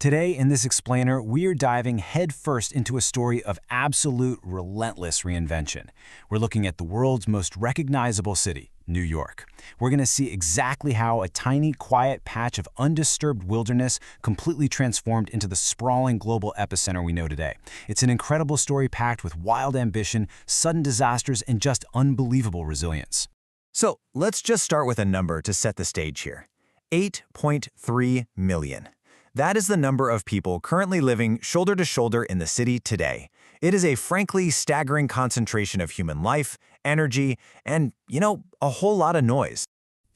Today, in this explainer, we're diving headfirst into a story of absolute relentless reinvention. We're looking at the world's most recognizable city, New York. We're going to see exactly how a tiny, quiet patch of undisturbed wilderness completely transformed into the sprawling global epicenter we know today. It's an incredible story packed with wild ambition, sudden disasters, and just unbelievable resilience. So let's just start with a number to set the stage here. 8.3 million. That is the number of people currently living shoulder to shoulder in the city today. It is a frankly staggering concentration of human life, energy, and, a whole lot of noise.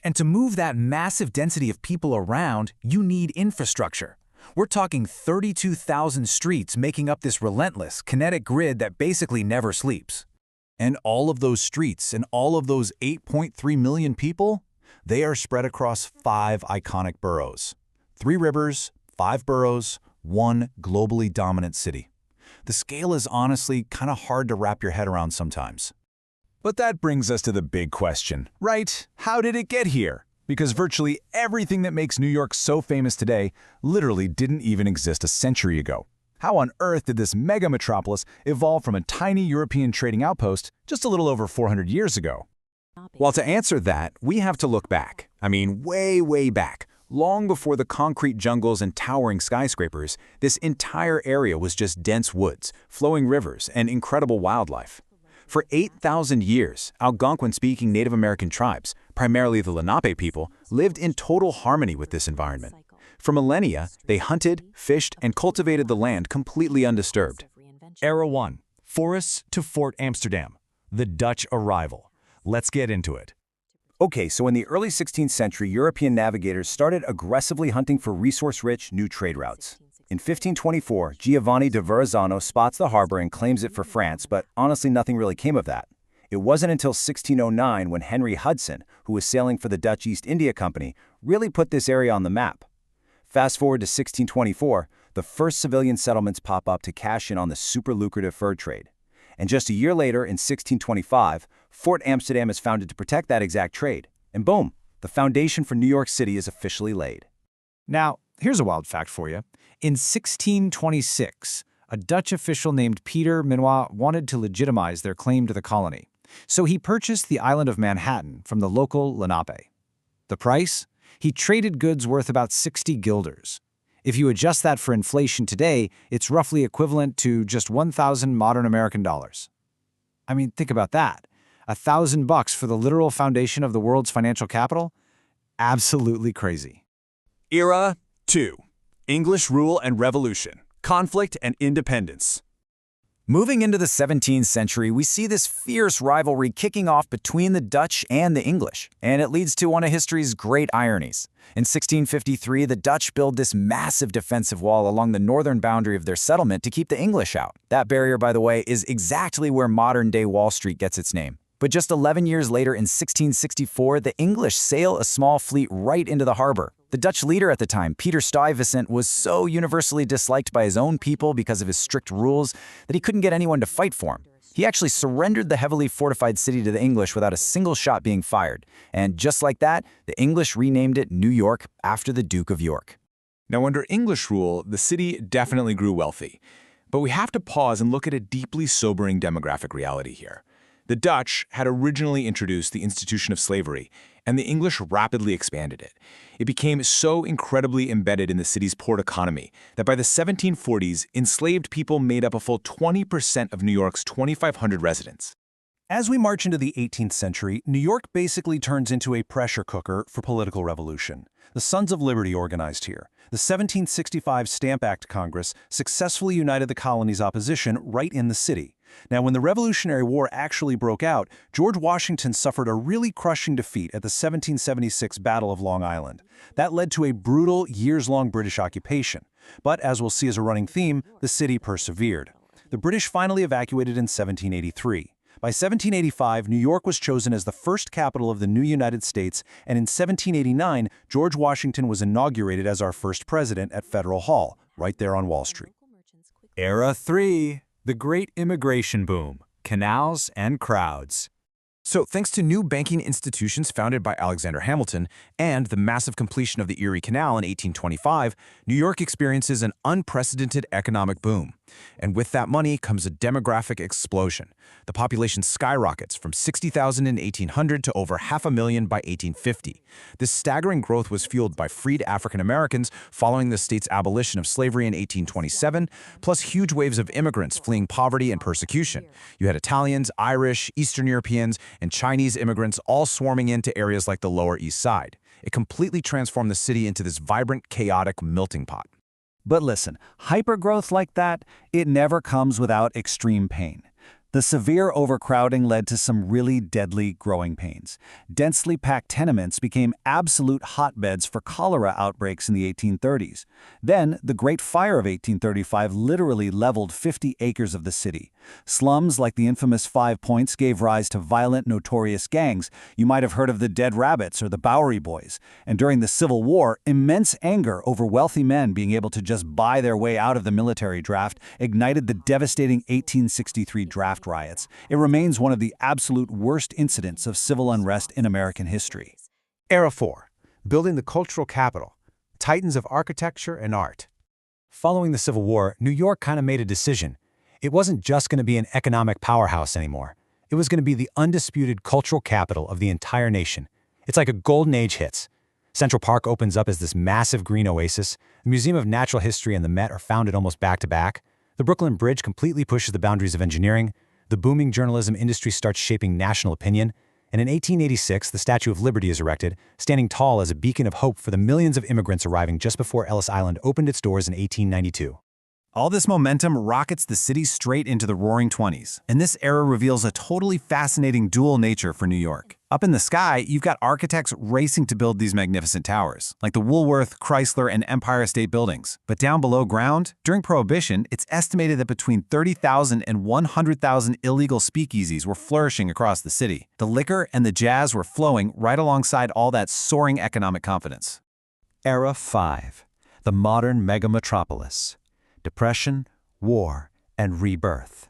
And to move that massive density of people around, you need infrastructure. We're talking 32,000 streets making up this relentless, kinetic grid that basically never sleeps. And all of those streets and all of those 8.3 million people, they are spread across 5 iconic boroughs. 3 rivers, 5 boroughs, 1 globally dominant city. The scale is honestly kind of hard to wrap your head around sometimes. But that brings us to the big question, right? How did it get here? Because virtually everything that makes New York so famous today literally didn't even exist a century ago. How on earth did this mega metropolis evolve from a tiny European trading outpost just a little over 400 years ago? Well, to answer that, we have to look back. I mean, way, way back. Long before the concrete jungles and towering skyscrapers, this entire area was just dense woods, flowing rivers, and incredible wildlife. For 8,000 years, Algonquin-speaking Native American tribes, primarily the Lenape people, lived in total harmony with this environment. For millennia, they hunted, fished, and cultivated the land completely undisturbed. Era 1. Forests to Fort Amsterdam. The Dutch arrival. Let's get into it. Okay, so in the early 16th century, European navigators started aggressively hunting for resource-rich new trade routes. In 1524, Giovanni de Verrazzano spots the harbor and claims it for France, but honestly nothing really came of that. It wasn't until 1609 when Henry Hudson, who was sailing for the Dutch East India Company, really put this area on the map. Fast forward to 1624, the first civilian settlements pop up to cash in on the super lucrative fur trade. And just a year later, in 1625, Fort Amsterdam is founded to protect that exact trade. And boom, the foundation for New York City is officially laid. Now, here's a wild fact for you. In 1626, a Dutch official named Peter Minuit wanted to legitimize their claim to the colony. So he purchased the island of Manhattan from the local Lenape. The price? He traded goods worth about 60 guilders. If you adjust that for inflation today, it's roughly equivalent to just 1,000 modern American dollars. I mean, think about that. $1,000 for the literal foundation of the world's financial capital? Absolutely crazy. Era 2. English rule and revolution. Conflict and independence. Moving into the 17th century, we see this fierce rivalry kicking off between the Dutch and the English, and it leads to one of history's great ironies. In 1653, the Dutch build this massive defensive wall along the northern boundary of their settlement to keep the English out. That barrier, by the way, is exactly where modern-day Wall Street gets its name. But just 11 years later, in 1664, the English sail a small fleet right into the harbor. The Dutch leader at the time, Peter Stuyvesant, was so universally disliked by his own people because of his strict rules that he couldn't get anyone to fight for him. He actually surrendered the heavily fortified city to the English without a single shot being fired. And just like that, the English renamed it New York after the Duke of York. Now, under English rule, the city definitely grew wealthy. But we have to pause and look at a deeply sobering demographic reality here. The Dutch had originally introduced the institution of slavery, and the English rapidly expanded it. It became so incredibly embedded in the city's port economy that by the 1740s, enslaved people made up a full 20% of New York's 2,500 residents. As we march into the 18th century, New York basically turns into a pressure cooker for political revolution. The Sons of Liberty organized here. The 1765 Stamp Act Congress successfully united the colony's opposition right in the city. Now, when the Revolutionary War actually broke out, George Washington suffered a really crushing defeat at the 1776 Battle of Long Island. That led to a brutal, years-long British occupation. But as we'll see as a running theme, the city persevered. The British finally evacuated in 1783. By 1785, New York was chosen as the first capital of the new United States, and in 1789, George Washington was inaugurated as our first president at Federal Hall, right there on Wall Street. Era 3. The Great Immigration Boom. Canals and Crowds. So, thanks to new banking institutions founded by Alexander Hamilton and the massive completion of the Erie Canal in 1825, New York experiences an unprecedented economic boom. And with that money comes a demographic explosion. The population skyrockets from 60,000 in 1800 to over 500,000 by 1850. This staggering growth was fueled by freed African Americans following the state's abolition of slavery in 1827, plus huge waves of immigrants fleeing poverty and persecution. You had Italians, Irish, Eastern Europeans, and Chinese immigrants all swarming into areas like the Lower East Side. It completely transformed the city into this vibrant, chaotic melting pot. But listen, hypergrowth like that, it never comes without extreme pain. The severe overcrowding led to some really deadly growing pains. Densely packed tenements became absolute hotbeds for cholera outbreaks in the 1830s. Then, the Great Fire of 1835 literally leveled 50 acres of the city. Slums like the infamous 5 Points gave rise to violent, notorious gangs. You might have heard of the Dead Rabbits or the Bowery Boys. And during the Civil War, immense anger over wealthy men being able to just buy their way out of the military draft ignited the devastating 1863 draft riots. It remains one of the absolute worst incidents of civil unrest in American history. Era 4. Building the cultural capital. Titans of architecture and art. Following the Civil War, New York kind of made a decision. It wasn't just going to be an economic powerhouse anymore. It was going to be the undisputed cultural capital of the entire nation. It's like a golden age hits. Central Park opens up as this massive green oasis. The Museum of Natural History and the Met are founded almost back to back. The Brooklyn Bridge completely pushes the boundaries of engineering. The booming journalism industry starts shaping national opinion. And in 1886, the Statue of Liberty is erected, standing tall as a beacon of hope for the millions of immigrants arriving just before Ellis Island opened its doors in 1892. All this momentum rockets the city straight into the Roaring '20s, and this era reveals a totally fascinating dual nature for New York. Up in the sky, you've got architects racing to build these magnificent towers, like the Woolworth, Chrysler, and Empire State Buildings. But down below ground, during Prohibition, it's estimated that between 30,000 and 100,000 illegal speakeasies were flourishing across the city. The liquor and the jazz were flowing right alongside all that soaring economic confidence. Era 5. The modern megametropolis. Depression, war, and rebirth.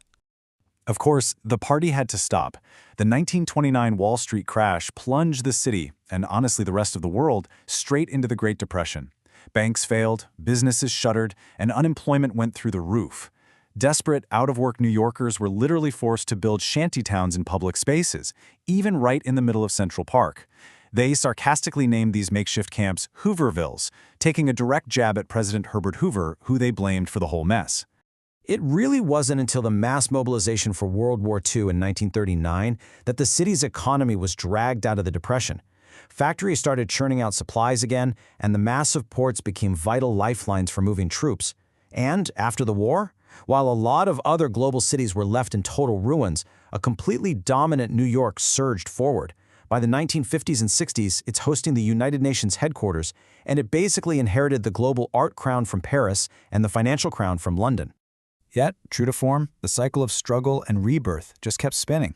Of course, the party had to stop. The 1929 Wall Street crash plunged the city, and honestly the rest of the world, straight into the Great Depression. Banks failed, businesses shuttered, and unemployment went through the roof. Desperate, out-of-work New Yorkers were literally forced to build shantytowns in public spaces, even right in the middle of Central Park. They sarcastically named these makeshift camps Hoovervilles, taking a direct jab at President Herbert Hoover, who they blamed for the whole mess. It really wasn't until the mass mobilization for World War II in 1939 that the city's economy was dragged out of the Depression. Factories started churning out supplies again, and the massive ports became vital lifelines for moving troops. And after the war, while a lot of other global cities were left in total ruins, a completely dominant New York surged forward. By the 1950s and 60s, it's hosting the United Nations headquarters, and it basically inherited the global art crown from Paris and the financial crown from London. Yet, true to form, the cycle of struggle and rebirth just kept spinning.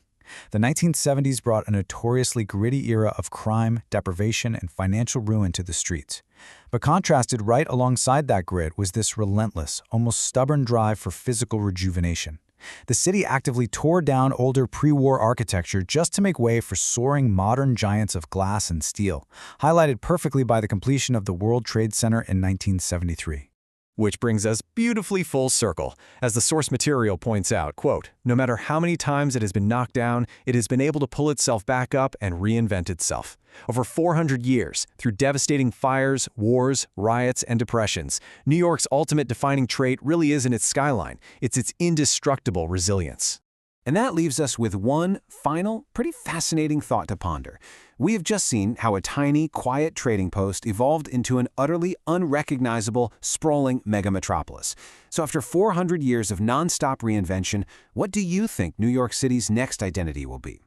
The 1970s brought a notoriously gritty era of crime, deprivation, and financial ruin to the streets. But contrasted right alongside that grit was this relentless, almost stubborn drive for physical rejuvenation. The city actively tore down older pre-war architecture just to make way for soaring modern giants of glass and steel, highlighted perfectly by the completion of the World Trade Center in 1973. Which brings us beautifully full circle. As the source material points out, quote, "No matter how many times it has been knocked down, it has been able to pull itself back up and reinvent itself. Over 400 years, through devastating fires, wars, riots, and depressions, New York's ultimate defining trait really isn't its skyline, it's its indestructible resilience." And that leaves us with one final, pretty fascinating thought to ponder. We have just seen how a tiny, quiet trading post evolved into an utterly unrecognizable, sprawling megametropolis. So after 400 years of nonstop reinvention, what do you think New York City's next identity will be?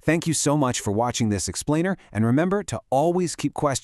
Thank you so much for watching this explainer, and remember to always keep questioning